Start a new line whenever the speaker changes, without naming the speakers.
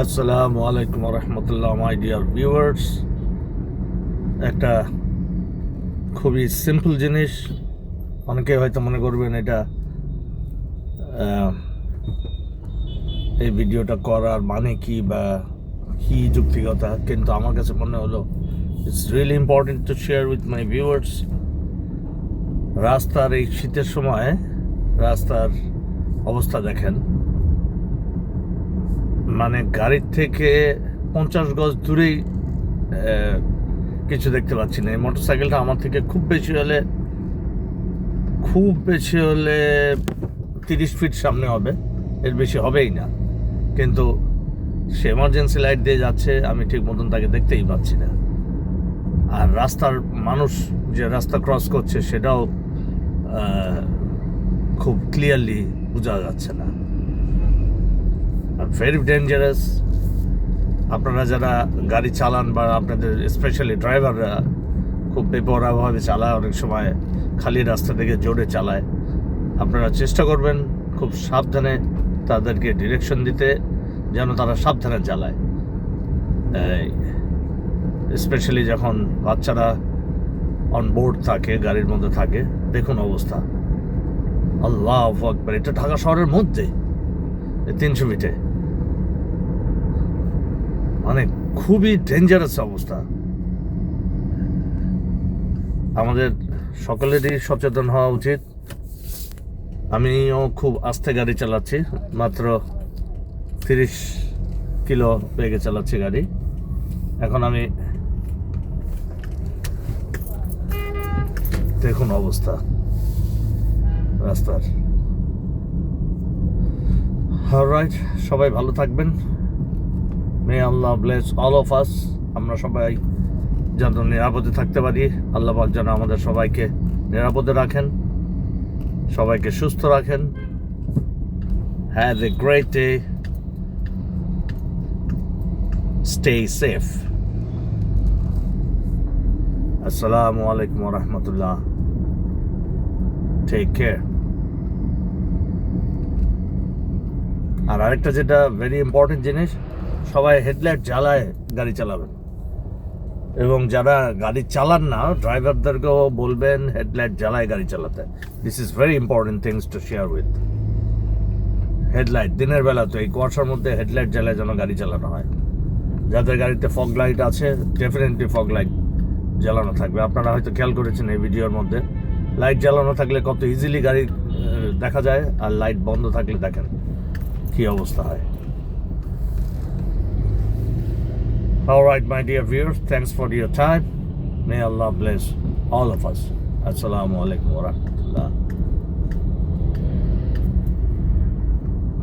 আসসালামু আলাইকুম রহমতুল্লাহ, my dear viewers. একটা খুবই সিম্পল জিনিস, অনেকে হয়তো মনে করবেন এটা এই ভিডিওটা করার মানে কি বা কি যুক্তিকতা, কিন্তু আমার কাছে মনে হলো it's really important to share with my viewers. রাস্তার এই শীতের সময় রাস্তার অবস্থা দেখেন, মানে গাড়ির থেকে 50 গজ দূরেই কিছু দেখতে পাচ্ছি না। এই মোটরসাইকেলটা আমার থেকে খুব বেশি হলে 30 ফিট সামনে হবে, এর বেশি হবেই না। কিন্তু সে এমার্জেন্সি লাইট দিয়ে যাচ্ছে, আমি ঠিক মতন তাকে দেখতেই পাচ্ছি না। আর রাস্তার মানুষ যে রাস্তা ক্রস করছে সেটাও খুব ক্লিয়ারলি বোঝা যাচ্ছে না। Very dangerous. আপনারা যারা গাড়ি চালান বা আপনাদের স্পেশালি ড্রাইভাররা খুব বেপরোয়াভাবে চালায়, অনেক সময় খালি রাস্তা থেকে জোরে চালায়, আপনারা চেষ্টা করবেন খুব সাবধানে তাদেরকে ডিরেকশন দিতে, যেন তারা সাবধানে চালায়। স্পেশালি যখন বাচ্চারা অন বোর্ড থাকে, গাড়ির মধ্যে থাকে। দেখুন অবস্থা, আল্লাহু আকবার! এটা ঢাকা শহরের মধ্যে 300 ফিটে, মানে খুবই ডেঞ্জারাস অবস্থা। আমাদের সকলেরই সচেতন হওয়া উচিত। আমিও খুব আস্তে গাড়ি চালাচ্ছি, মাত্র 30 কিলো বেগে চালাচ্ছি গাড়ি। এখন আমি দেখুন অবস্থা রাস্তার। অলরাইট, সবাই ভালো থাকবেন। মে আল্লাহ ব্লেস অল অফ আস। আমরা সবাই যেন নিরাপদে থাকতে পারি। আল্লাহ পাক যেন আমাদের সবাইকে নিরাপদে রাখেন, সবাইকে সুস্থ রাখেন। Have a great day, stay safe. আসসালামু আলাইকুম রহমতুল্লাহ, টেক কেয়ার। আর আরেকটা যেটা ভেরি ইম্পর্টেন্ট জিনিস, সবাই হেডলাইট জ্বালায় গাড়ি চালাবেন, এবং যারা গাড়ি চালান না ড্রাইভারদেরকেও বলবেন হেডলাইট জ্বালায় গাড়ি চালাতে। This is very important things to share with. Headlight দিনের বেলা তো এই কুয়াশার মধ্যে হেডলাইট জ্বালায় যেন গাড়ি চালানো হয়। যাদের গাড়িতে ফগ লাইট আছে, ডেফিনেটলি ফগ লাইট জ্বালানো থাকবে। আপনারা হয়তো খেয়াল করেছেন এই ভিডিওর মধ্যে, লাইট জ্বালানো থাকলে কত ইজিলি গাড়ি দেখা যায়, আর লাইট বন্ধ থাকলে দেখেন কি অবস্থা হয়। All right, my dear viewers, thanks for your time. May Allah bless all of us. Assalamu alaikum wa rahmatullah.